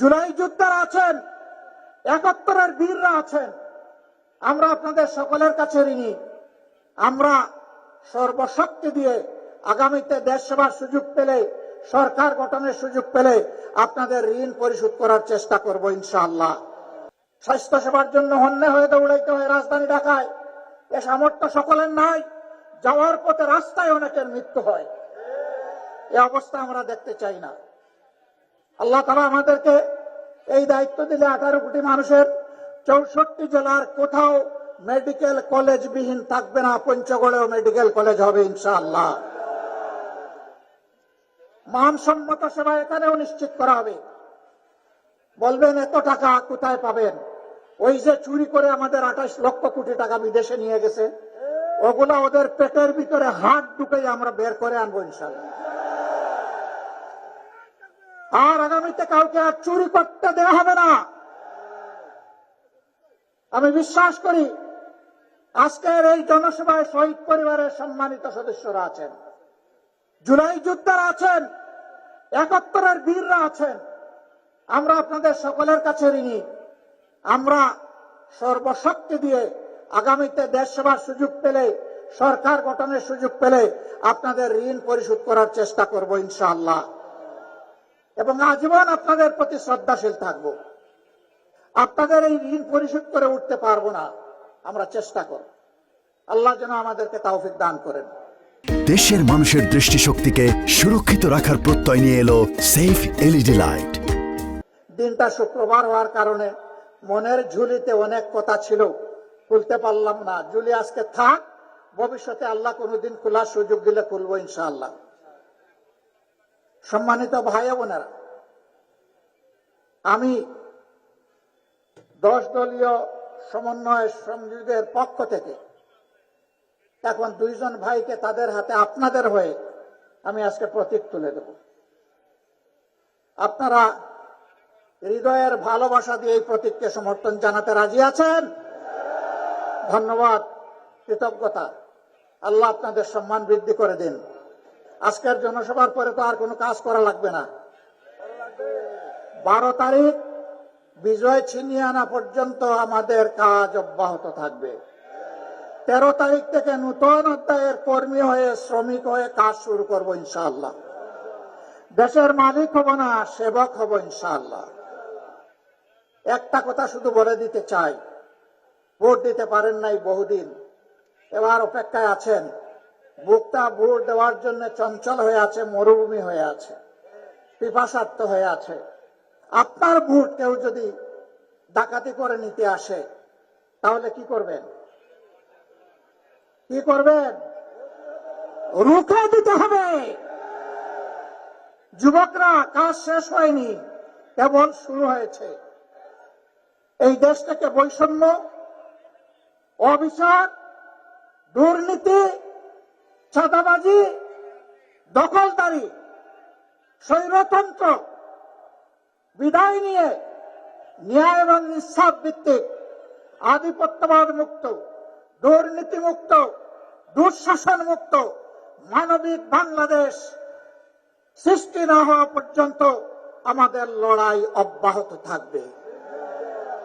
জুলাই যোদ্ধারা আছেন, ৭১-এর বীররা আছেন। আমরা আপনাদের সকলের কাছে ঋণী। আমরা সর্বশক্তি দিয়ে আগামীতে দেশ সেবার সুযোগ পেলে, সরকার গঠনের সুযোগ পেলে আপনাদের ঋণ পরিশোধ করার চেষ্টা করব ইনশাআল্লাহ। স্বাস্থ্য সেবার জন্য হন্যে হয়ে দৌড়াইতে হয় রাজধানী ঢাকায়, এ সামর্থ্য সকলের নাই। যাওয়ার পথে রাস্তায় অনেকের মৃত্যু হয়। এই অবস্থা আমরা দেখতে চাই না। আল্লাহ তাআলা আমাদেরকে এই দায়িত্ব দিলে 18 কোটি মানুষের 64 জেলার কোথাও মেডিকেল কলেজ বিহীন থাকবে না। পঞ্চগড়েও মেডিকেল কলেজ হবে ইনশাআল্লাহ। মানসম্মত সেবা এখানেও নিশ্চিত করা হবে। বলবেন এত টাকা কোথায় পাবেন? ওই যে চুরি করে আমাদের 28 লক্ষ কোটি টাকা বিদেশে নিয়ে গেছে, ওগুলা ওদের পেটের ভিতরে হাত ঢুকাই আমরা বের করে আনবো ইনশাআল্লাহ। আর আগামীতে কাউকে আর চুরি করতে দেওয়া হবে না। আমি বিশ্বাস করি আজকের এই জনসভায় শহীদ পরিবারের সম্মানিত সদস্যরা আছেন, জুলাই যোদ্ধারা আছেন, ৭১-এর বীররা আছেন। আমরা আপনাদের সকলের কাছে ঋণী। আমরা সর্বশক্তি দিয়ে আগামীতে দেশ সেবার সুযোগ পেলে, সরকার গঠনের সুযোগ পেলে আপনাদের ঋণ পরিশোধ করার চেষ্টা করব ইনশাআল্লাহ। এবং আজীবন আপনাদের প্রতি শ্রদ্ধাশীল থাকব। আপনাদের এই ঋণ পরিশোধ করে উঠতে পারবো না, আমরা চেষ্টা করব। আল্লাহ যেন আমাদেরকে তৌফিক দান করেন। দেশের মানুষের দৃষ্টিশক্তিকে সুরক্ষিত রাখার প্রত্যয় নিয়ে এলো সেফ এলইডি লাইট। দিনটা শুক্রবার হওয়ার কারণে মনের ঝুলিতে অনেক কথা ছিল, খুলতে পারলাম না। ঝুলি আজকে থাক, ভবিষ্যতে আল্লাহ কোনদিন খোলার সুযোগ দিলে খুলবো ইনশাআল্লাহ। সম্মানিত ভাই বোনেরা, আমি 10 দলীয় সমন্বয় সংযোগের পক্ষ থেকে এখন 2 জন ভাইকে তাদের হাতে আপনাদের হয়ে আমি আজকে প্রতীক তুলে দেব। আপনারা হৃদয়ের ভালোবাসা দিয়ে এই প্রতীককে সমর্থন জানাতে রাজি আছেন? ধন্যবাদ, কৃতজ্ঞতা। আল্লাহ আপনাদের সম্মান বৃদ্ধি করে দিন। আজকের জনসভার পরে তো আর কোনো কাজ করা লাগবে না। 12 তারিখ বিজয় ছিনিয়ে আনা পর্যন্ত আমাদের কাজ অব্যাহত থাকবে। 13 তারিখ থেকে নতুন অধ্যায়ের কর্মী হয়ে, শ্রমিক হয়ে কাজ শুরু করব ইনশাআল্লাহ। দেশের মালিক হব না, সেবক হব ইনশাআল্লাহ। একটা কথা শুধু বলে দিতে চাই, ভোট দিতে পারেন নাই বহুদিন, এবার অপেক্ষায় আছেন। বুকটা ভোট দেওয়ার জন্য চঞ্চল হয়ে আছে, মরুভূমি হয়ে আছে, পিপাসার্ত হয়ে আছে। আপনার ভোট কেউ যদি ডাকাতি করে নিতে আসে, তাহলে কি করবেন? কি করবেন? রুখে দিতে হবে। যুবকরা, কাজ শেষ হয়নি, কেবল শুরু হয়েছে। এই দেশ থেকে বৈষম্য, অবিচার, দুর্নীতি, চাঁদাবাজি, দখলদারি, স্বৈরতন্ত্র বিদায় নিয়ে ন্যায় এবং ইনসাফ ভিত্তিক, আধিপত্যবাদ মুক্ত, দুর্নীতি মুক্ত, দুঃশাসন মুক্ত মানবিক বাংলাদেশ সৃষ্টি না হওয়া পর্যন্ত আমাদের লড়াই অব্যাহত থাকবে।